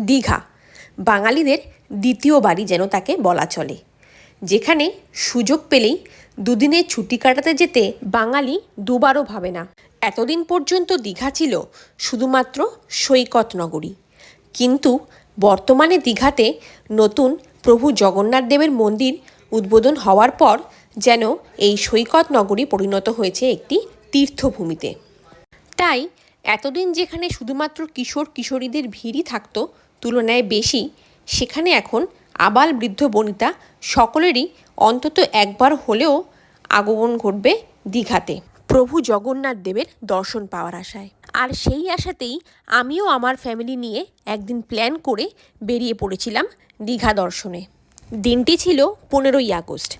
দীঘা বাঙালিদের দ্বিতীয় বাড়ি যেন তাকে বলা চলে, যেখানে সুযোগ পেলেই দুদিনের ছুটি কাটাতে যেতে বাঙালি দুবারও ভাবে না। এতদিন পর্যন্ত দীঘা ছিল শুধুমাত্র সৈকত নগরী, কিন্তু বর্তমানে দীঘাতে নতুন প্রভু জগন্নাথ দেবের মন্দির উদ্বোধন হওয়ার পর যেন এই সৈকত নগরী পরিণত হয়েছে একটি তীর্থভূমিতে। তাই এতদিন যেখানে শুধুমাত্র কিশোর কিশোরীদের ভিড়ই থাকতো তুলনায় বেশি, সেখানে এখন আবাল বৃদ্ধ বনিতা সকলেরই অন্তত একবার হলেও আগমন ঘটবে দীঘাতে প্রভু জগন্নাথ দেবের দর্শন পাওয়ার আশায়। আর সেই আশাতেই আমিও আমার ফ্যামিলি নিয়ে একদিন প্ল্যান করে বেরিয়ে পড়েছিলাম দীঘা দর্শনে। দিনটি ছিল 15ই আগস্ট,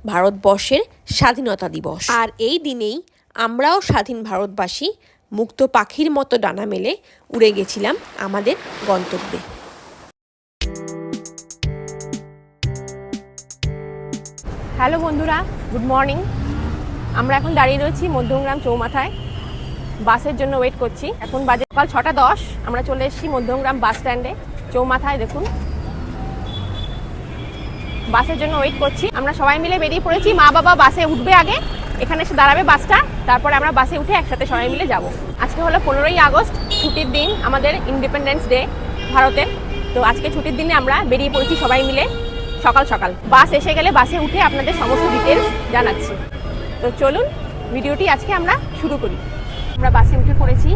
ভারতবর্ষের স্বাধীনতা দিবস। আর এই দিনেই আমরাও স্বাধীন ভারতবাসী মুক্ত পাখির মতো ডানা মেলে উড়ে গেছিলাম আমাদের গন্তব্যে। হ্যালো বন্ধুরা, গুড মর্নিং। আমরা এখন দাঁড়িয়ে রয়েছি মধ্যমগ্রাম চৌমাথায়, বাসের জন্য ওয়েট করছি। এখন বাজে সকাল 6:10। আমরা চলে এসেছি মধ্যমগ্রাম বাস স্ট্যান্ডে চৌমাথায়। দেখুন, বাসের জন্য ওয়েট করছি। আমরা সবাই মিলে বেরিয়ে পড়েছি। মা বাবা বাসে উঠবে আগে, এখানে এসে দাঁড়াবে বাসটা, তারপরে আমরা বাসে উঠে একসাথে সবাই মিলে যাব। আজকে হলো 15ই আগস্ট, ছুটির দিন, আমাদের ইন্ডিপেন্ডেন্স ডে ভারতের। তো আজকে ছুটির দিনে আমরা বেরিয়ে পড়েছি সবাই মিলে সকাল সকাল। বাস এসে গেলে বাসে উঠে আপনাদের সমস্ত ডিটেলস জানাচ্ছি। তো চলুন ভিডিওটি আজকে আমরা শুরু করি। আমরা বাসে উঠে পড়েছি,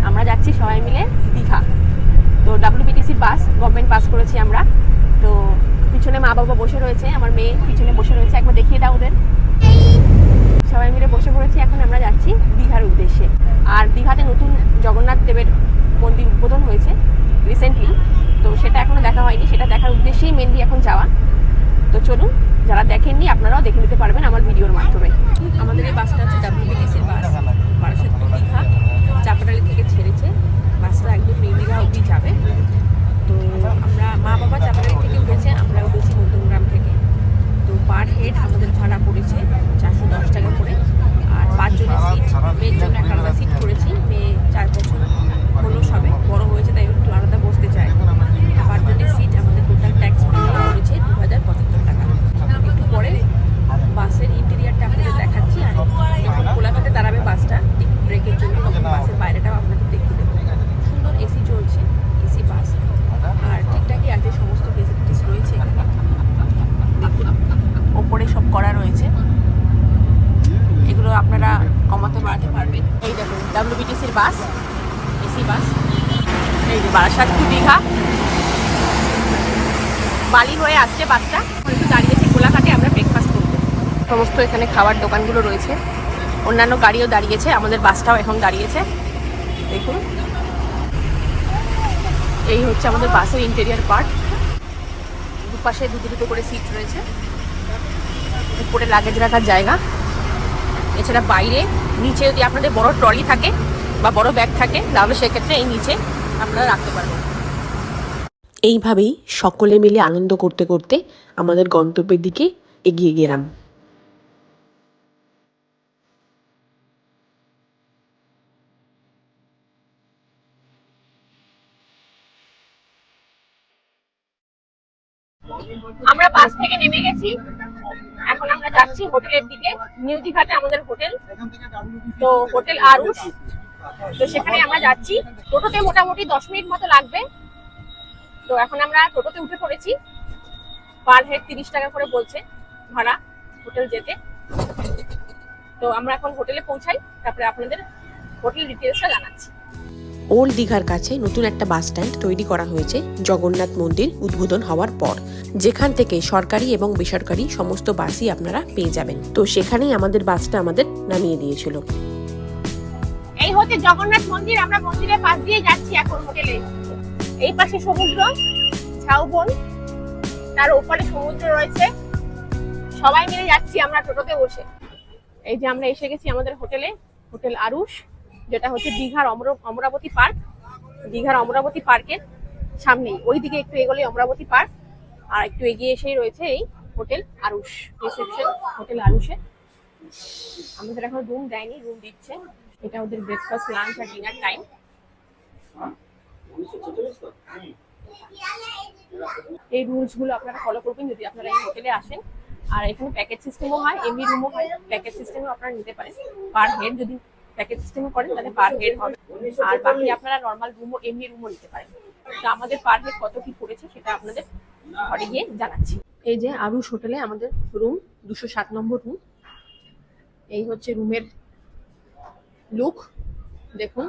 আমরা যাচ্ছি সবাই মিলে দীঘা। তো WBTC বাস, গভর্নমেন্ট পাস করেছি আমরা। তো পিছনে মা বাবা বসে রয়েছে, আমার মেয়ে পিছনে বসে রয়েছে, একবার দেখিয়ে দাও ওদের। সবাই মিলে বসে পড়েছি, এখন আমরা যাচ্ছি দীঘার উদ্দেশ্যে। আর দীঘাতে নতুন জগন্নাথ দেবের মন্দির উদ্বোধন হয়েছে রিসেন্টলি, তো সেটা এখনো দেখা হয়নি, সেটা দেখার উদ্দেশ্যেই মেনলি এখন যাওয়া। তো চলুন, যারা দেখেননি আপনারাও দেখে নিতে পারবেন আমার ভিডিওর মাধ্যমে। আমাদের এই বাসটা হচ্ছে WBTCর বাস, বারাসাত টু দীঘা, চাপাডালি থেকে ছেড়েছে। বাসটা একদম নিউ দীঘা অবধি যাবে। তো আমরা মা বাবা চাপাডালি থেকে উঠেছে, আমরা উঠেছি মধ্যমগ্রাম থেকে। তো পার হেড আমাদের ভাড়া পড়েছে 410 টাকা করে। আর 5 জনের সিট, মেয়ের জন্য একটা আলাদা সিট করেছি। মেয়ে 4 বছর হলো সবে, বড় হয়েছে, তাই একটু আলাদা বসতে চায়। 5 জনের সিট, আমাদের টোটাল ট্যাক্স পড়েছে 2075 টাকা। একটু পরে বাসের ইন্টেরিয়ারটা আপনাদের দেখাচ্ছি। আর যখন কোলাঘাটে দাঁড়াবে বাসটা টিকিট ব্রেকের জন্য, তখন বাসের বাইরেটাও আপনাদের দেখিয়ে দেবো। সুন্দর এসি চলছে, এসি বাস, আর ঠিকঠাকই আছে, সমস্ত ফেসিলিটিস রয়েছে এখানে। দেখুন, ওপরে সব করা রয়েছে, এগুলো আপনারা কমাতে বাড়াতে পারবেন। এই দেখুন WBTCর বাস, এসি বাস। এই যে বারাসাত টু দীঘা, বালি হয়ে আসছে বাসটা। একটু দাঁড়িয়েছে কোলাঘাটে, আমরা ব্রেকফাস্ট করবো। সমস্ত এখানে খাবার দোকানগুলো রয়েছে, অন্যান্য গাড়িও দাঁড়িয়েছে, আমাদের বাসটাও এখন দাঁড়িয়েছে। দেখুন, এই হচ্ছে আমাদের বাসের ইন্টেরিয়ার পার্ট। দুপাশে দুটো করে সিট রয়েছে, উপরে লাগেজ রাখার জায়গা। এছাড়া বাইরে নিচে যদি আপনাদের বড় ট্রলি থাকে বা বড় ব্যাগ থাকে, তাহলে সেক্ষেত্রে এই নিচে আপনারা রাখতে পারবেন। এইভাবেই সকলে মিলে আনন্দ করতে করতে আমাদের গন্তব্যের দিকে এগিয়ে গেলাম। আমরা বাস থেকে নেমে গেছি, এখন আমরা যাচ্ছি হোটেলের দিকে। নিউ দীঘাতে আমাদের হোটেল, তো হোটেল আরুষ। তো সেখানে আমরা যাচ্ছি। টোটোতে মোটামুটি 10 মিনিট মতো লাগবে। তো এখন আমরা টোটোতে উঠে পড়েছি। পার হেড 30 টাকা করে বলছে ভাড়া হোটেল যেতে। তো আমরা এখন হোটেলে পৌঁছাই, তারপরে আপনাদের হোটেল ডিটেলসটা জানাচ্ছি। ওল্ড দীঘার কাছে নতুন একটা বাস স্ট্যান্ড তৈরি করা হয়েছে জগন্নাথ মন্দির উদ্বোধন হওয়ার পর, যেখান থেকে সরকারি এবং বেসরকারি সমস্ত বাসই আপনারা পেয়ে যাবেন। তো সেখানেই আমাদের বাসটা আমাদের নামিয়ে দিয়েছিল। এই হচ্ছে জগন্নাথ মন্দির, আমরা মন্দিরের পাশ দিয়ে যাচ্ছি এখন হোটেলে। এই পাশে সমুদ্র, ঝাউবন, তার ওপারে সমুদ্র রয়েছে। সবাই মিলে যাচ্ছি আমরা টোটোতে বসে। এই যে আমরা এসে গেছি আমাদের হোটেলে, হোটেল আরুষ, যেটা হচ্ছে দীঘার অমরাবতী পার্ক। দীঘার অমরাবতী পার্কের সামনেই, ওই দিকে একটু এগোলে অমরাবতী পার্ক, আর একটু এগিয়ে এসেই রয়েছে এই হোটেল আরুষ রিসেপশন। হোটেল আরুষে আমাদের এখন রুম দেয়নি, রুম দিচ্ছে। এটা ওদের ব্রেকফাস্ট, লাঞ্চ আর ডিনার টাইম। এই রুলসগুলো আপনারা ফলো করবেন যদি আপনারা এই হোটেলে আসেন। আর এখানে প্যাকেজ সিস্টেমও হয়, এমনি রুমও হয়, প্যাকেজ সিস্টেমও আপনারা নিতে পারেন। পার হেড যদি প্যাকেজ সিস্টেমে করেন তাহলে পার হেড হবে, আর বাকি আপনারা নর্মাল রুমও এমনি রুমও নিতে পারেন। তো আমাদের পার হেড কত কি পড়েছে সেটা আপনাদের ঘরে গিয়ে জানাচ্ছি। এই যে আরুষ হোটেলে আমাদের রুম 207 নম্বর রুম। এই হচ্ছে রুমের লুক, দেখুন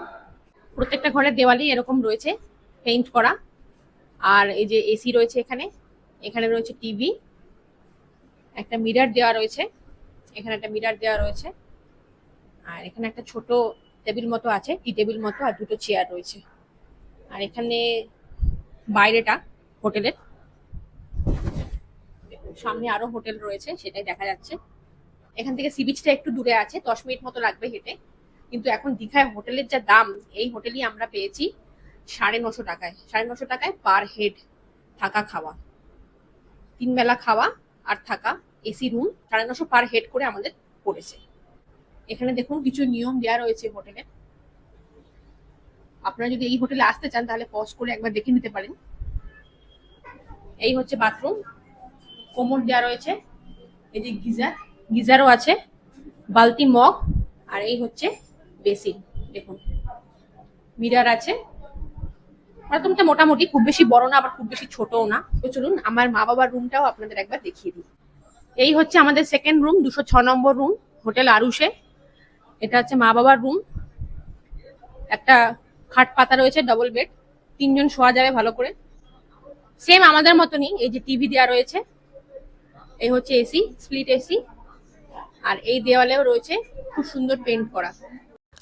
প্রত্যেকটা ঘরের দেওয়ালেই এরকম রয়েছে পেইন্ট করা। আর এই যে এসি রয়েছে এখানে, এখানে রয়েছে টিভি, একটা মিরর দেওয়া রয়েছে, এখানে একটা মিরর দেওয়া রয়েছে, আর এখানে একটা ছোট টেবিল মতো আছে, টি টেবিল মতো, আর দুটো চেয়ার রয়েছে। আর এখানে বাইরেটা হোটেলের, সামনে আরো হোটেল রয়েছে সেটাই দেখা যাচ্ছে। এখান থেকে সি বিচটা একটু দূরে আছে, 10 মিনিট মতো লাগবে হেঁটে। কিন্তু এখন দীঘায় হোটেলের যা দাম, এই হোটেলই আমরা পেয়েছি 950 টাকায়। 950 টাকায় পার হেড থাকা খাওয়া, 3 বেলা খাওয়া আর থাকা, এসি রুম 950 পার হেড করে আমাদের পড়েছে। এখানে দেখুন কিছু নিয়ম দেওয়া রয়েছে হোটেলে। আপনারা যদি এই হোটেলে আসতে চান তাহলে পজ করে একবার দেখে নিতে পারেন। এই হচ্ছে বাথরুম, কোমর দেওয়া রয়েছে, এই যে গিজারও আছে, বালতি, মগ, আর এই হচ্ছে বেসিন। দেখুন মিরর আছে। বাথরুমটা মোটামুটি, খুব বেশি বড় না আবার খুব বেশি ছোটও না। তো চলুন আমার মা বাবার রুমটাও আপনাদের একবার দেখিয়ে দিই। এই হচ্ছে আমাদের সেকেন্ড রুম, 206 নম্বর রুম, হোটেল আরুষে। এটা হচ্ছে মা বাবার রুম। একটা খাট পাতা রয়েছে, ডবল বেড, 3 জন শোয়া যাবে ভালো করে। সেম আমাদের মতনই, এই যে টিভি দেওয়া রয়েছে, এই হচ্ছে এসি, স্প্লিট এসি, আর এই দেওয়ালেও রয়েছে খুব সুন্দর পেইন্ট করা।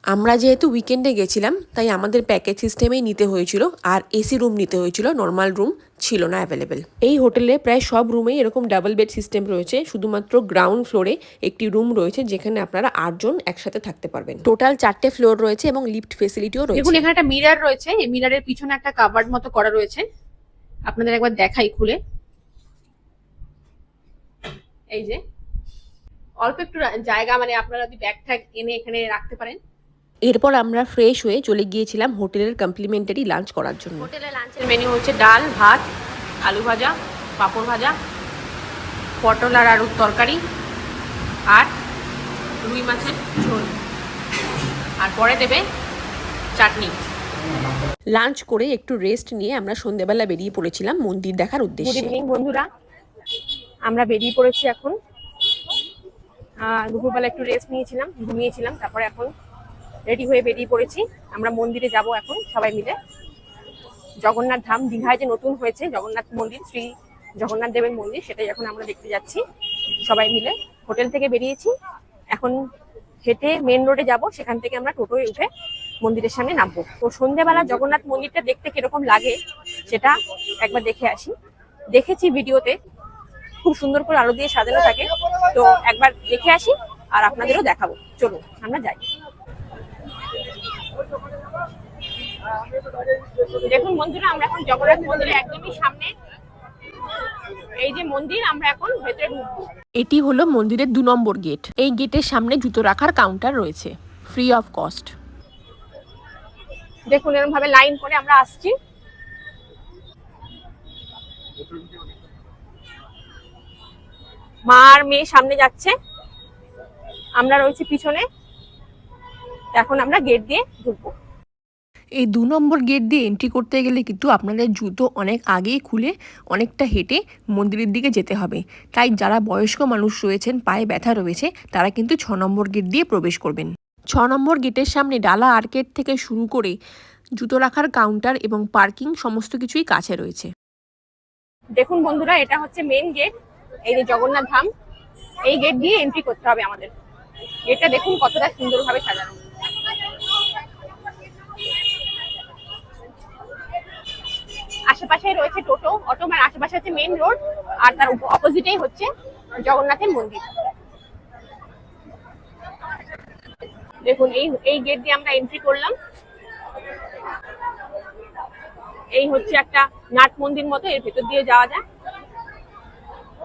আমরা যেহেতু উইকেন্ডে গেছিলাম তাই আমাদের প্যাকেজ সিস্টেমেই নিতে হয়েছিল, আর এসি রুম নিতে হয়েছিল, নর্মাল রুম ছিল না অ্যাভেলেবেল। এই হোটেলে প্রায় সব রুমেই এরকম ডাবল বেড সিস্টেম রয়েছে, শুধুমাত্র গ্রাউন্ড ফ্লোরে একটি রুম রয়েছে যেখানে আপনারা 8 জন একসাথে থাকতে পারবেন। টোটাল 4টে ফ্লোর রয়েছে এবং লিফট ফেসিলিটিও রয়েছে। দেখুন এখানে একটা মিরর রয়েছে, এই মিররের পিছনে একটা কাভার্ড মতো করা রয়েছে, আপনাদের একবার দেখাই খুলে। এই যে অল্প একটু জায়গা, মানে আপনারা যদি ব্যাগ ট্যাগ এনে এখানে রাখতে পারেন। এরপর আমরা ফ্রেশ হয়ে চলে গিয়েছিলাম হোটেলের কমপ্লিমেন্টারি লাঞ্চ করার জন্য। হোটেলের লাঞ্চের মেনু হচ্ছে ডাল, ভাত, আলু ভাজা, পাঁপড় ভাজা, পটল আর আলুর তরকারি, আর রুই মাছের ঝোল, আর পরে দেবে চাটনি। লাঞ্চ করে একটু রেস্ট নিয়ে আমরা সন্ধ্যেবেলা বেরিয়ে পড়েছিলাম মন্দির দেখার গুড উদ্দেশ্যে। ইভিনিং বন্ধুরা, আমরা বেরিয়ে পড়েছি এখন। দুপুরবেলা একটু রেস্ট নিয়েছিলাম, ঘুমিয়েছিলাম, তারপরে এখন রেডি হয়ে বেরিয়ে পড়েছি। আমরা মন্দিরে যাব এখন সবাই মিলে। জগন্নাথ ধাম, দীঘায় যে নতুন হয়েছে জগন্নাথ মন্দির, শ্রী জগন্নাথ দেবের মন্দির, সেটাই এখন আমরা দেখতে যাচ্ছি সবাই মিলে। হোটেল থেকে বেরিয়েছি, এখন হেঁটে মেন রোডে যাব, সেখান থেকে আমরা টোটোয় উঠে মন্দিরের সামনে নামবো। তো সন্ধ্যেবেলা জগন্নাথ মন্দিরটা দেখতে কিরকম লাগে সেটা একবার দেখে আসি। দেখেছি ভিডিওতে, খুব সুন্দর করে আলো দিয়ে সাজানো থাকে, তো একবার দেখে আসি আর আপনাদেরও দেখাবো। চলুন আমরা যাই। দেখুন বন্ধুরা, আমরা এখন জগন্নাথ মন্দিরের একদমই সামনে। এই যে মন্দির, আমরা এখন ভেতরে ঢুকবো। এটি হলো মন্দিরের 2 নম্বর গেট। এই গেটের সামনে জুতো রাখার কাউন্টার রয়েছে, ফ্রি অফ কস্ট। দেখুন এরকম ভাবে লাইন করে আমরা আসছি। মা আর মেয়ে সামনে যাচ্ছে, আমরা রয়েছি পিছনে। এখন আমরা গেট দিয়ে ঢুকবো। এই 2 নম্বর গেট দিয়ে এন্ট্রি করতে গেলে কিন্তু আপনাদের জুতো অনেক আগেই খুলে অনেকটা হেঁটে মন্দিরের দিকে যেতে হবে। তাই যারা বয়স্ক মানুষ রয়েছেন, পায়ে ব্যথা রয়েছে, তারা কিন্তু 6 নম্বর গেট দিয়ে প্রবেশ করবেন। 6 নম্বর গেটের সামনে ডালা আর্কেড থেকে শুরু করে জুতো রাখার কাউন্টার এবং পার্কিং সমস্ত কিছুই কাছে রয়েছে। দেখুন বন্ধুরা, এটা হচ্ছে মেন গেট, এই যে জগন্নাথ ধাম। এই গেট দিয়ে এন্ট্রি করতে হবে আমাদের। গেটটা দেখুন কতটা সুন্দরভাবে সাজানো। আশেপাশে রয়েছে টোটো, অটো, মানে আশেপাশে হচ্ছে মেন রোড, আর তার অপোজিটেই হচ্ছে জগন্নাথের মন্দির। দেখুন এই গেট দিয়ে আমরা এন্ট্রি করলাম। এই হচ্ছে একটা নাট মন্দির মতো, এর ভেতর দিয়ে যাওয়া যায়।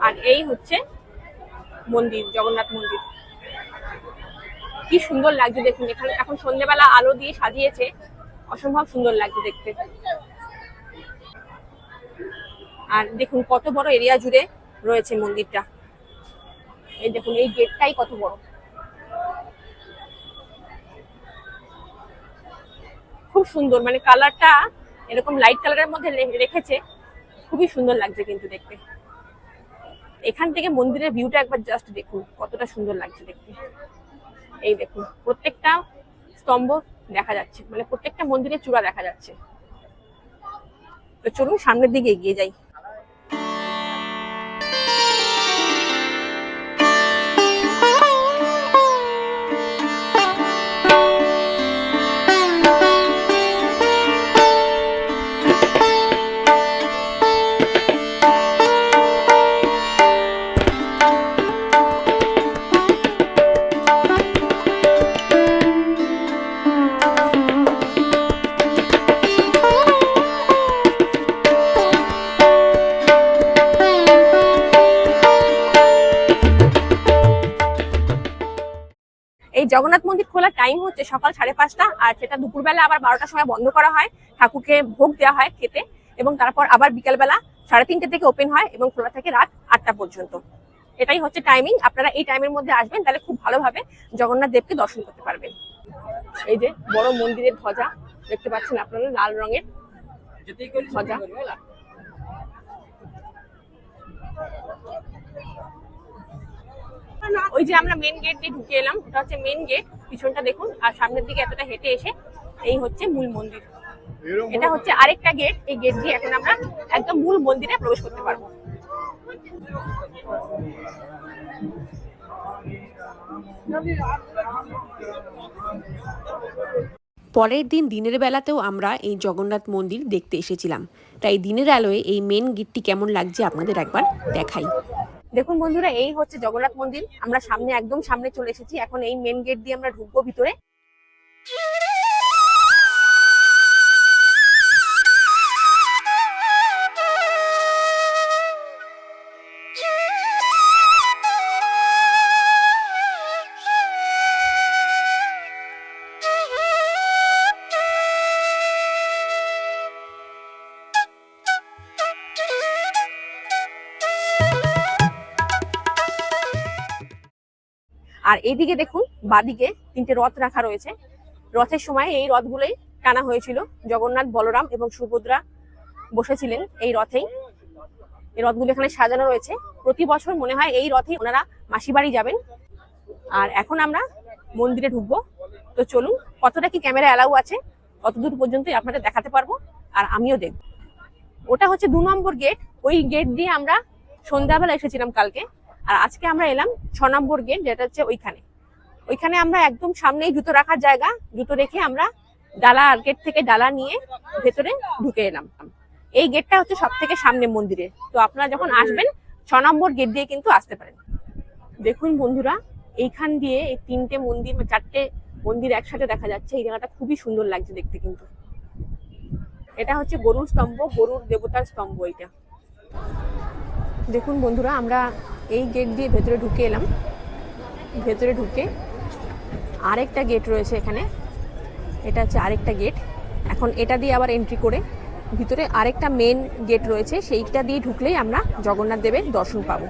আর এই হচ্ছে মন্দির, জগন্নাথ মন্দির। কি সুন্দর লাগছে দেখুন, এখানে এখন সন্ধ্যেবেলা আলো দিয়ে সাজিয়েছে, অসম্ভব সুন্দর লাগছে দেখতে। আর দেখুন কত বড় এরিয়া জুড়ে রয়েছে মন্দিরটা। এই দেখুন এই গেটটাই কত বড়, খুব সুন্দর, মানে কালারটা এরকম লাইট কালারের মধ্যে রেখেছে, খুবই সুন্দর লাগছে কিন্তু দেখতে। এখান থেকে মন্দিরের ভিউটা একবার জাস্ট দেখুন কতটা সুন্দর লাগছে দেখতে। এই দেখুন প্রত্যেকটা স্তম্ভ দেখা যাচ্ছে, মানে প্রত্যেকটা মন্দিরের চূড়া দেখা যাচ্ছে। তো চলুন সামনের দিকে এগিয়ে যাই। এই জগন্নাথ মন্দির খোলার টাইম হচ্ছে সকাল 5:30, আর সেটা দুপুরবেলা আবার 12টার সময় বন্ধ করা হয়, ঠাকুরকে ভোগ দেওয়া হয় খেতে, এবং তারপর আবার বিকালবেলা 3:30 থেকে ওপেন হয় এবং খোলা থাকে রাত 8টা পর্যন্ত। এটাই হচ্ছে টাইমিং। আপনারা এই টাইমের মধ্যে আসবেন, তাহলে খুব ভালোভাবে জগন্নাথ দেবকে দর্শন করতে পারবেন। এই যে বড় মন্দিরের ধ্বজা দেখতে পাচ্ছেন আপনারা, লাল রঙের ধ্বজা। ওই যে আমরা মেন গেট দিয়ে ঢুকে এলাম, এটা হচ্ছে মেন গেট, পিছনটা দেখুন, আর সামনের দিকে এতটা হেঁটে এসে এই হচ্ছে মূল মন্দির। এটা হচ্ছে আরেকটা গেট, এই গেট দিয়ে এখন আমরা একদম মূল মন্দিরে প্রবেশ করতে পারবো। পরের দিন দিনের বেলাতেও আমরা এই জগন্নাথ মন্দির দেখতে এসেছিলাম, তাই দিনের আলোয় এই মেন গেটটি কেমন লাগছে আপনাদের একবার দেখাই। দেখুন বন্ধুরা, এই হচ্ছে জগন্নাথ মন্দির। আমরা সামনে একদম সামনে চলে এসেছি, এখন এই মেন গেট দিয়ে আমরা ঢুকবো ভিতরে। আর এইদিকে দেখুন বাদিকে 3টে রথ রাখা রয়েছে। রথের সময় এই রথগুলোই টানা হয়েছিল, জগন্নাথ, বলরাম এবং সুভদ্রা বসেছিলেন এই রথেই। এই রথগুলো এখানে সাজানো রয়েছে। প্রতি বছর মনে হয় এই রথেই ওনারা মাসি বাড়ি যাবেন। আর এখন আমরা মন্দিরে ঢুকবো। তো চলুন, কতটা কি ক্যামেরা অ্যালাউ আছে কতদূর পর্যন্তই আপনাদের দেখাতে পারবো, আর আমিও দেখব। ওটা হচ্ছে 2 নম্বর গেট। ওই গেট দিয়ে আমরা সন্ধ্যাবেলা এসেছিলাম কালকে, আর আজকে আমরা এলাম 6 নম্বর গেট, যেটা হচ্ছে ওইখানে আমরা একদম সামনেই জুতো রাখার জায়গা, জুতো রেখে আমরা ডালা, গেট থেকে ডালা নিয়ে ভেতরে ঢুকে এলাম। এই গেটটা হচ্ছে সব থেকে সামনে মন্দিরে। তো আপনারা যখন আসবেন 6 নম্বর গেট দিয়ে কিন্তু আসতে পারেন। দেখুন বন্ধুরা, এইখান দিয়ে এই 3টে মন্দির, 4টে মন্দির একসাথে দেখা যাচ্ছে। এই জায়গাটা খুবই সুন্দর লাগছে দেখতে। কিন্তু এটা হচ্ছে গরুর স্তম্ভ, গরুর দেবতার স্তম্ভ এটা। দেখুন বন্ধুরা, আমরা এই গেট দিয়ে ভেতরে ঢুকে এলাম। ভেতরে ঢুকে আরেকটা গেট রয়েছে এখানে, এটা হচ্ছে আরেকটা গেট। এখন এটা দিয়ে আবার এন্ট্রি করে ভিতরে আরেকটা মেন গেট রয়েছে, সেইটা দিয়ে ঢুকলেই আমরা জগন্নাথ দেবের দর্শন পাবো।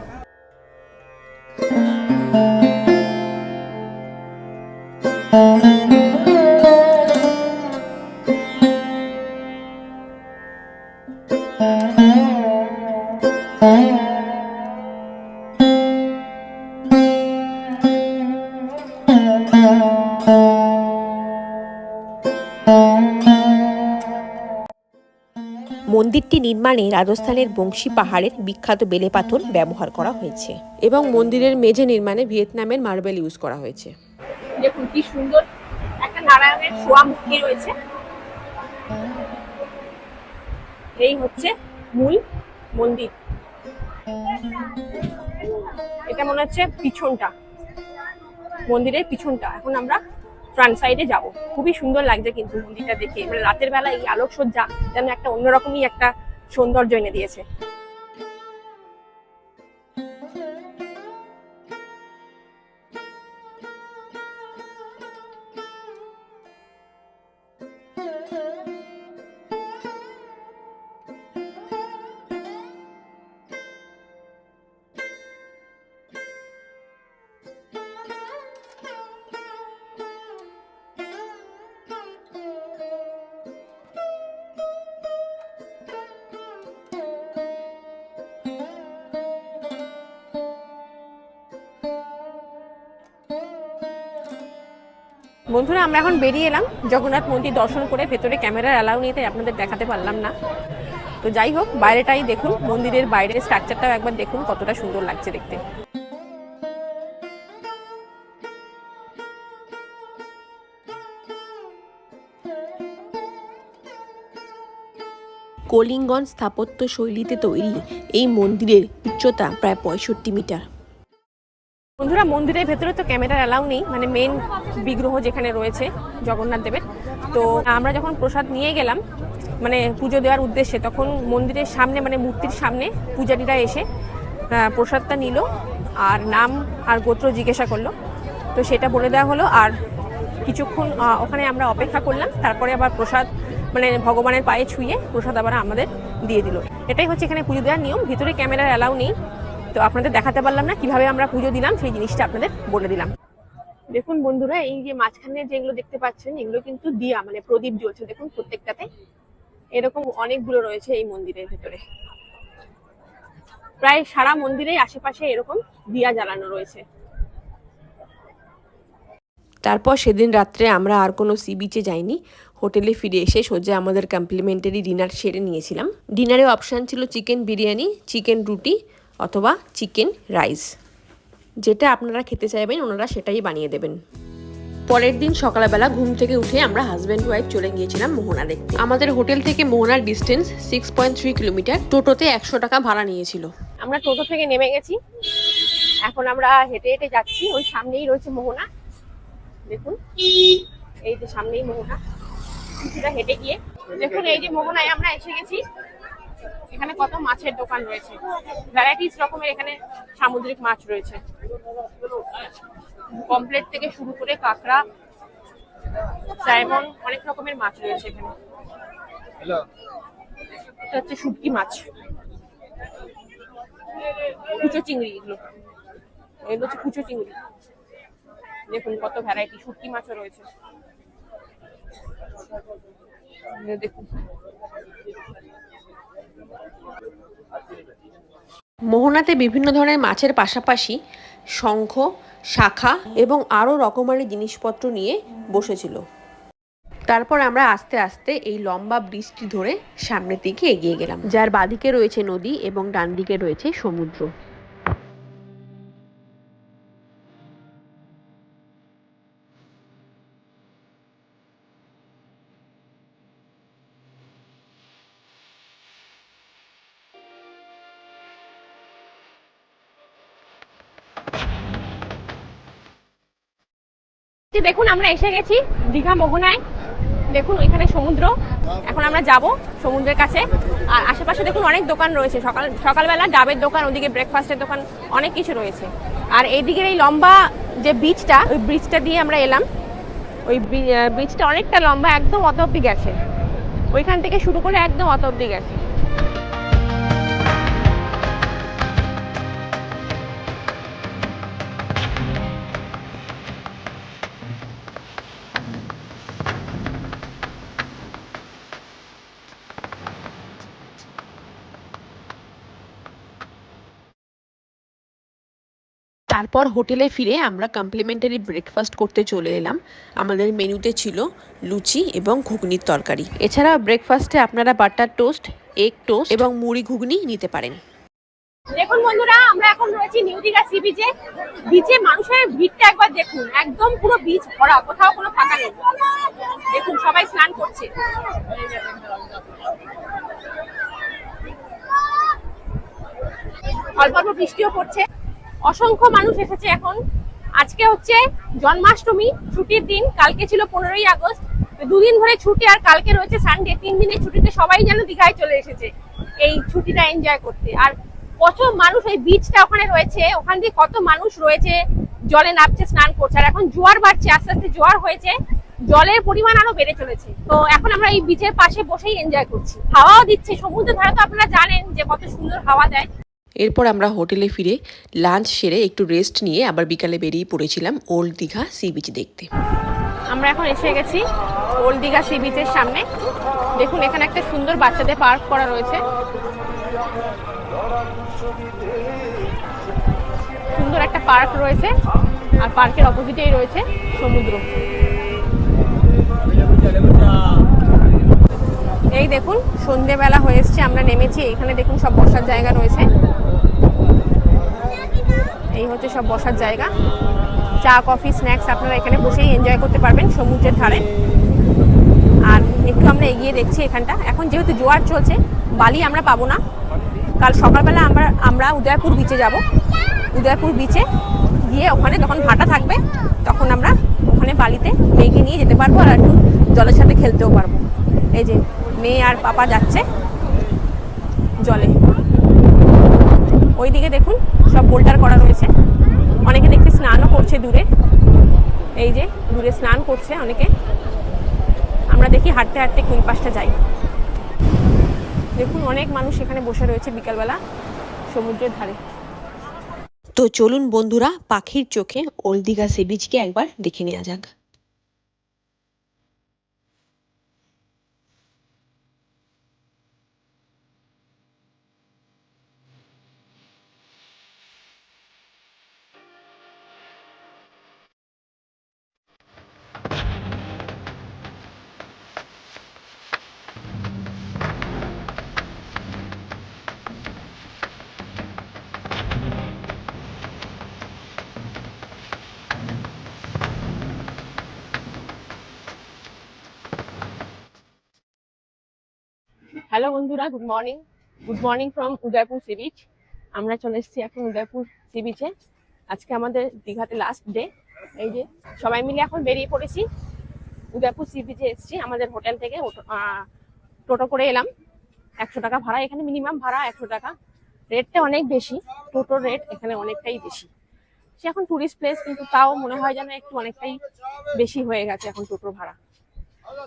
মন্দিরটি নির্মাণে রাজস্থানের বংশী পাহাড়ের বিখ্যাত বেলে পাথর ব্যবহার করা হয়েছে এবং মন্দিরের মেঝে নির্মাণে ভিয়েতনামের মার্বেল ইউজ করা হয়েছে। দেখুন কি সুন্দর একটা নারায়ণের শোয়া মূর্তি রয়েছে। এই হচ্ছে মূল মন্দির। এটা মনে হচ্ছে পিছনটা, মন্দিরের পিছনটা। এখন আমরা ফ্রন্ট সাইডে যাব। খুবই সুন্দর লাগছে কিন্তু মন্দিরটা দেখে, মানে রাতের বেলা এই আলোকসজ্জা যেন একটা অন্যরকমই একটা সৌন্দর্য এনে দিয়েছে। বন্ধুরা আমরা এখন বেরিয়ে এলাম জগন্নাথ মন্দির দর্শন করে। ভেতরে ক্যামেরার অ্যালাউ নেই তাই আপনাদের দেখাতে পারলাম না। তো যাই হোক, বাইরেটাই দেখুন, মন্দিরের বাইরের স্ট্রাকচারটাও একবার দেখুন কতটা সুন্দর লাগছে দেখতে। কলিঙ্গন স্থাপত্য শৈলীতে তৈরি এই মন্দিরের উচ্চতা প্রায় 65 মিটার। বন্ধুরা মন্দিরের ভেতরে তো ক্যামেরার অ্যালাউ নেই, মানে মেন বিগ্রহ যেখানে রয়েছে জগন্নাথ দেবের। তো আমরা যখন প্রসাদ নিয়ে গেলাম মানে পুজো দেওয়ার উদ্দেশ্যে, তখন মন্দিরের সামনে মানে মূর্তির সামনে পূজারীরা এসে প্রসাদটা নিল আর নাম আর গোত্র জিজ্ঞাসা করলো। তো সেটা বলে দেওয়া হলো আর কিছুক্ষণ ওখানে আমরা অপেক্ষা করলাম। তারপরে আবার প্রসাদ মানে ভগবানের পায়ে ছুঁয়ে প্রসাদ আবার আমাদের দিয়ে দিল। এটাই হচ্ছে এখানে পুজো দেওয়ার নিয়ম। ভিতরে ক্যামেরার অ্যালাউ নেই, তো আপনাদের দেখাতে পারলাম না কিভাবে আমরা পুজো দিলাম, সেই জিনিসটা আপনাদের বলে দিলাম। দেখুন বন্ধুরা, এই যে মাঝখানে যেগুলো দেখতে পাচ্ছেন এগুলো কিন্তু দিয়া মানে প্রদীপ জ্বলছে। দেখুন প্রত্যেকটাতে এরকম অনেকগুলো রয়েছে এই মন্দিরের ভেতরে। প্রায় সারা মন্দিরের আশেপাশে এরকম দিয়া জ্বালানো রয়েছে। তারপর সেদিন রাত্রে আমরা আর কোনো সি বিচে যাইনি। হোটেলে ফিরে এসে সোজা আমাদের কমপ্লিমেন্টারি ডিনার সেরে নিয়েছিলাম। ডিনারে অপশান ছিল চিকেন বিরিয়ানি, চিকেন রুটি অথবা চিকেন রাইস। যেটা আপনারা খেতে চাইবেন ওনারা সেটাই বানিয়ে দেবেন। পরের দিন সকালবেলা ঘুম থেকে উঠে আমরা হাজব্যান্ড ওয়াইফ চলে গিয়েছিলাম মোহনা দেখতে। আমাদের হোটেল থেকে মোহনার ডিস্টেন্স 6.3 কিলোমিটার। টোটোতে 100 টাকা ভাড়া নিয়েছিল। আমরা টোটো থেকে নেমে গেছি, এখন আমরা হেঁটে হেঁটে যাচ্ছি। ওই সামনেই রয়েছে মোহনা, দেখুন এই যে সামনেই মোহনা। কিছুটা হেঁটে গিয়ে দেখুন এই যে মোহনায় আমরা এসে গেছি। এখানে কত মাছের দোকান রয়েছে, ভ্যারাইটিস রকমের এখানে সামুদ্রিক মাছ রয়েছে। পমফ্লেট থেকে শুরু করে কাঁকড়া, স্যালমন, অনেক রকমের মাছ রয়েছে এখানে। এটা হচ্ছে শুটকি মাছ, কুচো চিংড়ি, এগুলো হচ্ছে কুচো চিংড়ি। দেখুন কত ভ্যারাইটি, শুটকি মাছও রয়েছে দেখুন। মোহনাতে বিভিন্ন ধরনের মাছের পাশাপাশি শঙ্খ, শাখা এবং আরও রকমারি জিনিসপত্র নিয়ে বসেছিল। তারপর আমরা আস্তে আস্তে এই লম্বা ব্রিজটি ধরে সামনের দিকে এগিয়ে গেলাম, যার বাঁদিকে রয়েছে নদী এবং ডান দিকে রয়েছে সমুদ্র। দেখুন আমরা এসে গেছি দীঘা মোহনায়। দেখুন ওইখানে সমুদ্র, এখন আমরা যাব সমুদ্রের কাছে। আর আশেপাশে দেখুন অনেক দোকান রয়েছে, সকালবেলা ডাবের দোকান, ওদিকে ব্রেকফাস্টের দোকান, অনেক কিছু রয়েছে। আর এইদিকের এই লম্বা যে ব্রিজটা, ওই ব্রিজটা দিয়ে আমরা এলাম। ওই ব্রিজটা অনেকটা লম্বা, একদম অত অব্দি গেছে, ওইখান থেকে শুরু করে একদম অত অব্দি গেছে। তারপর হোটেলে ফিরে আমরা কমপ্লিমেন্টারি ব্রেকফাস্ট করতে চলে এলাম। আমাদের মেনুতে ছিল লুচি এবং ঘুগনির তরকারি। এছাড়া ব্রেকফাস্টে আপনারা বাটার টোস্ট, এগ টোস্ট এবং মুড়ি ঘুগনি নিতে পারেন। দেখুন বন্ধুরা, আমরা এখন রয়েছি নিউ দীঘা সি বিচে। বিচে মানুষের ভিড়টা একবার দেখুন, একদম পুরো বিচ ভরা, কোথাও কোনো ফাঁকা নেই। দেখুন সবাই স্নান করছে। অল্প অল্প বৃষ্টিও পড়ছে। অসংখ্য মানুষ এসেছে এখন। আজকে হচ্ছে জন্মাষ্টমী, ছুটির দিন। কালকে ছিল 15ই আগস্ট, দুদিন ধরে ছুটি, আর কালকে রয়েছে সানডে। 3 দিনের ছুটিতে সবাই যেন দীঘায় চলে এসেছে এই ছুটিটা এনজয় করতে। আর কত মানুষ, ওই বিচটা ওখানে রয়েছে, ওখান দিয়ে কত মানুষ রয়েছে, জলে নামছে, স্নান করছে। আর এখন জোয়ার বাড়ছে, আস্তে আস্তে জোয়ার হয়েছে, জলের পরিমাণ আরো বেড়ে চলেছে। তো এখন আমরা এই বিচের পাশে বসেই এনজয় করছি। হাওয়াও দিচ্ছে, সমুদ্রের ধারে তো আপনারা জানেন যে কত সুন্দর হাওয়া দেয়। এরপর আমরা হোটেলে ফিরে লাঞ্চ সেরে একটু রেস্ট নিয়ে আবার বিকালে বেরিয়ে পড়েছিলাম ওল্ড দীঘা সি বিচ দেখতে। আমরা এখন এসে গেছি ওল্ড দীঘা সি বিচের সামনে। দেখুন এখানে একটা সুন্দর বাচ্চাদের পার্ক করা রয়েছে, সুন্দর একটা পার্ক রয়েছে। আর পার্কের অপোজিটেই রয়েছে সমুদ্র। এই দেখুন সন্ধেবেলা হয়ে এসছে, আমরা নেমেছি। এখানে দেখুন সব বসার জায়গা রয়েছে, এই হচ্ছে সব বসার জায়গা। চা কফি স্ন্যাক্স আপনারা এখানে বসেই এনজয় করতে পারবেন সমুদ্রের ধারে। আর একটু আমরা এগিয়ে দেখছি এখানটা, এখন যেহেতু জোয়ার চলছে বালি আমরা পাবো না। কাল সকালবেলা আমরা উদয়পুর বিচে যাব। উদয়পুর বিচে গিয়ে ওখানে যখন ভাটা থাকবে তখন আমরা ওখানে বালিতে মেয়েকে নিয়ে যেতে পারবো আর একটু জলের সাথে খেলতেও পারবো। এই যে মেয়ে আর পাপা যাচ্ছে জলে। ওইদিকে দেখুন সব বোল্টার করা রয়েছে, অনেকে দেখতে স্নানও করছে দূরে। এই যে দূরে স্নান করছে অনেকে। আমরা দেখি হাঁটতে হাঁটতে কোন পাশটা যাই। দেখুন অনেক মানুষ এখানে বসে রয়েছে বিকালবেলা সমুদ্রের ধারে। তো চলুন বন্ধুরা, পাখির চোখে ওল্ড দীঘা সি বিচকে একবার দেখে নেওয়া যাক। হ্যালো বন্ধুরা, good morning from Udaipur sea beach. আমরা চলে এসেছি এখন উদয়পুর সি বিচে। আজকে আমাদের দীঘাতে লাস্ট ডে। এই যে সবাই মিলে এখন বেরিয়ে পড়েছি, উদয়পুর সি বিচে এসেছি। আমাদের হোটেল থেকে টোটো করে এলাম। 100 টাকা ভাড়া, এখানে মিনিমাম ভাড়া 100 টাকা। রেটটা অনেক বেশি, টোটোর রেট এখানে অনেকটাই বেশি। সে এখন টুরিস্ট প্লেস, কিন্তু তাও মনে হয় যেন একটু অনেকটাই বেশি হয়ে গেছে এখন টোটোর ভাড়া।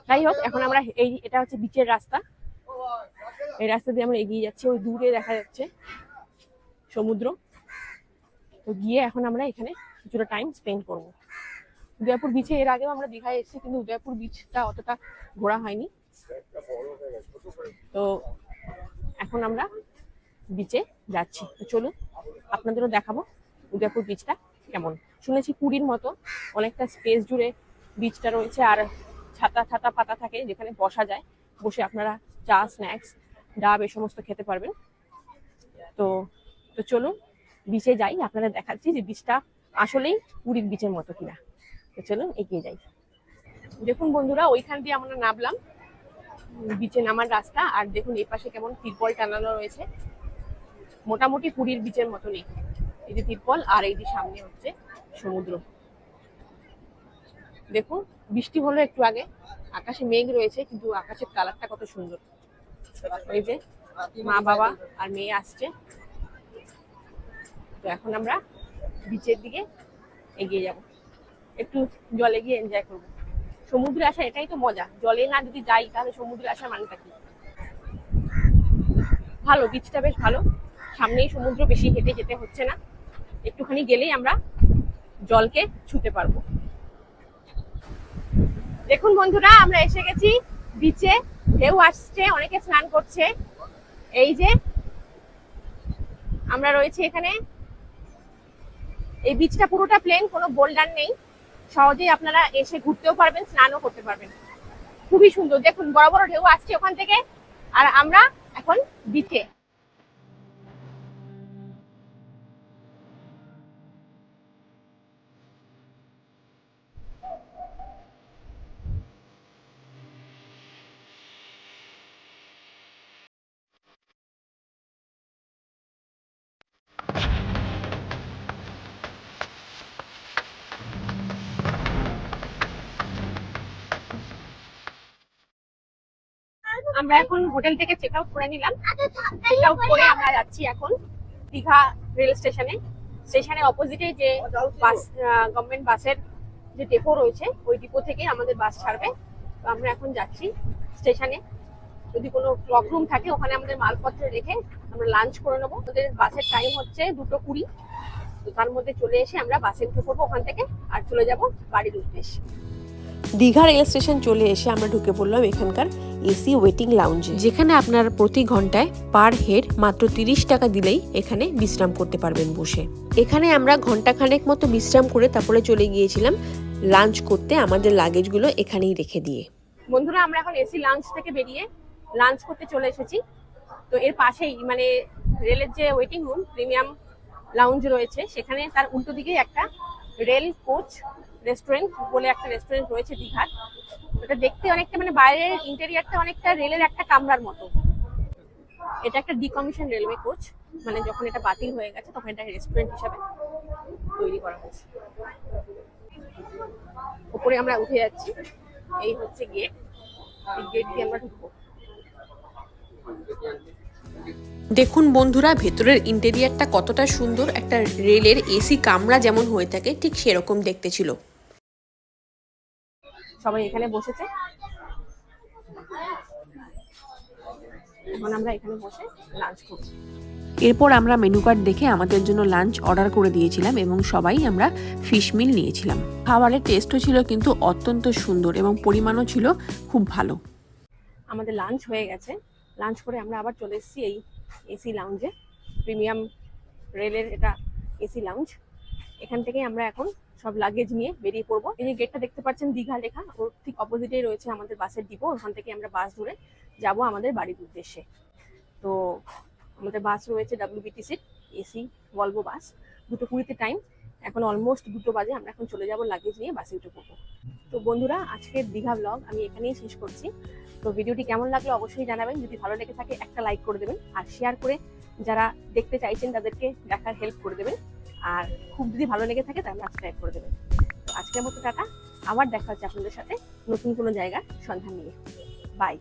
যাই হোক, এখন আমরা এটা হচ্ছে বিচের রাস্তা, এই রাস্তা দিয়ে আমরা এগিয়ে যাচ্ছি। ওই দূরে দেখা যাচ্ছে সমুদ্র। তো গিয়ে এখন আমরা এখানে কিছুটা টাইম স্পেন্ড করব। উদয়পুর বিচে এর আগেও আমরা দীঘায় এসেছি, কিন্তু উদয়পুর বিচটা অতটা ঘোরা হয়নি। তো এখন আমরা বিচে যাচ্ছি। তো চলুন আপনাদেরও দেখাবো উদয়পুর বিচটা কেমন। শুনেছি পুরীর মতো অনেকটা স্পেস জুড়ে বিচটা রয়েছে, আর ছাতা ছাতা পাতা থাকে যেখানে বসা যায়, বসে আপনারা চা স্ন্যাক্স ডাব এই সমস্ত খেতে পারবেন। তো তো চলুন বিচে যাই, আপনাদের দেখাচ্ছি যে বিচটা আসলেই পুরীর বিচের মতো কিনা। তো চলুন এগিয়ে যাই। দেখুন বন্ধুরা, ওইখান দিয়ে আমরা নামলাম, বিচে নামার রাস্তা। আর দেখুন এই পাশে কেমন তিরপল টানানো রয়েছে, মোটামুটি পুরীর বিচের মতনই। এই যে তিরপল, আর এই যে সামনে হচ্ছে সমুদ্র। দেখুন বৃষ্টি হলো একটু আগে, আকাশে মেঘ রয়েছে, কিন্তু আকাশের কালারটা কত সুন্দর। ওই যে মা বাবা আর মেয়ে আসছে। তো এখন আমরা বিচের দিকে এগিয়ে যাব, একটু জলে গিয়ে এনজয় করব। সমুদ্রে আসা এটাই তো মজা, জলে না যদি যাই তাহলে সমুদ্রে আসার মানেটা কি। ভালো, বিচটা বেশ ভালো, সামনেই সমুদ্র, বেশি হেঁটে যেতে হচ্ছে না, একটুখানি গেলেই আমরা জলকে ছুঁতে পারবো। দেখুন বন্ধুরা, আমরা এসে গেছি বিচে, ঢেউ আসছে, অনেকে স্নান করছে। এই যে আমরা রয়েছি এখানে। এই বিচটা পুরোটা প্লেন, কোনো বোল্ডার নেই, সহজেই আপনারা এসে ঘুরতেও পারবেন, স্নানও করতে পারবেন। খুবই সুন্দর, দেখুন বড় বড় ঢেউ আসছে ওখান থেকে, আর আমরা এখন বিচে। আমরা এখন হোটেল থেকে চেক আউট করে নিলাম। চেক আউট করে আমরা যাচ্ছি এখন দীঘা রেল স্টেশনে। স্টেশনের অপোজিটে যে বাস, গভর্নমেন্ট বাসের যে ডিপো রয়েছে, ওই ডিপো থেকে আমাদের বাস ছাড়বে। তো আমরা এখন যাচ্ছি স্টেশনে। যদি কোনো ক্লক রুম থাকে ওখানে আমাদের মালপত্র রেখে আমরা লাঞ্চ করে নেবো। আমাদের বাসের টাইম হচ্ছে 2:20। তো তার মধ্যে চলে এসে আমরা বাসে উঠে পড়বো ওখান থেকে, আর চলে যাব বাড়ির উদ্দেশ্যে। দীঘা রেল স্টেশন চলে এসে আমরা ঢুকে পড়লাম এখানকার এসি ওয়েটিং লাউঞ্জে, যেখানে আপনারা প্রতি ঘন্টায় পার হেড মাত্র 30 টাকা দিলেই এখানে বিশ্রাম করতে পারবেন বসে। এখানে আমরা ঘন্টাখানেক মতো বিশ্রাম করে তারপরে চলে গিয়েছিলাম লাঞ্চ করতে, আমাদের লাগেজগুলো এখানেই রেখে দিয়ে। বন্ধুরা আমরা এখন এসি লাউঞ্জ থেকে বেরিয়ে লাঞ্চ করতে চলে এসেছি। তো এর পাশেই মানে রেলের যে ওয়েটিং রুম প্রিমিয়াম লাউঞ্জ রয়েছে, সেখানে তার উল্টো দিকে একটা রেল কোচ রেস্টুরেন্ট বলে একটা রেস্টুরেন্ট রয়েছে দীঘার। ওটা দেখতে অনেকটা মানে বাইরের ইন্টেরিয়ারটা অনেকটা রেলের একটা কামরার মতো। এটা একটা ডিকমিশন রেলওয়ে কোচ, মানে যখন এটা বাতিল হয়ে গেছে তখন এটা রেস্টুরেন্ট হিসাবে তৈরি করা হয়েছে। উপরে আমরা উঠে যাচ্ছি, এই হচ্ছে গেট, এই গেট দিয়ে আমরা ঢুকবো। দেখুন বন্ধুরা, ভেতরের ইন্টেরিয়ারটা কতটা সুন্দর, একটা রেলের এসি কামরা যেমন হয়ে থাকে ঠিক সেরকম দেখতে ছিল। সবাই এখানে বসেছে, এখন আমরা এখানে বসে লাঞ্চ করছি। এরপর আমরা মেনু কার্ড দেখে আমাদের জন্য লাঞ্চ অর্ডার করে দিয়েছিলাম এবং সবাই আমরা ফিশ মিল নিয়েছিলাম। খাবারের টেস্টও ছিল কিন্তু অত্যন্ত সুন্দর এবং পরিমাণও ছিল খুব ভালো। আমাদের লাঞ্চ হয়ে গেছে, লাঞ্চ করে আমরা আবার চলে এসেছি এই এসি লাউঞ্জে, প্রিমিয়াম রেলের এটা এসি লাউঞ্জ। এখান থেকেই আমরা এখন সব লাগেজ নিয়ে বেরিয়ে পড়বো। এই যে গেটটা দেখতে পাচ্ছেন দীঘা লেখা, ওর ঠিক অপোজিটেই রয়েছে আমাদের বাসের ডিপো। ওখান থেকে আমরা বাস ধরে যাব আমাদের বাড়ির উদ্দেশ্যে। তো আমাদের বাস রয়েছে WBTC-র এসি ভলভো বাস, 2:20 টাইম, এখন অলমোস্ট 2 বাজে। আমরা এখন চলে যাব লাগেজ নিয়ে বাসে উঠে পড়বো। তো বন্ধুরা, আজকের দীঘা ব্লগ আমি এখানেই শেষ করছি। তো ভিডিওটি কেমন লাগলো অবশ্যই জানাবেন। যদি ভালো লেগে থাকে একটা লাইক করে দেবেন, আর শেয়ার করে যারা দেখতে চাইছেন তাদেরকে দেখার হেল্প করে দেবেন। আর খুব যদি ভালো লেগে থাকে তাহলে সাবস্ক্রাইব করে দেবেন। তো আজকের মতো টাটা, আবার দেখা হচ্ছে আপনাদের সাথে নতুন কোনো জায়গার সন্ধান নিয়ে। বাই।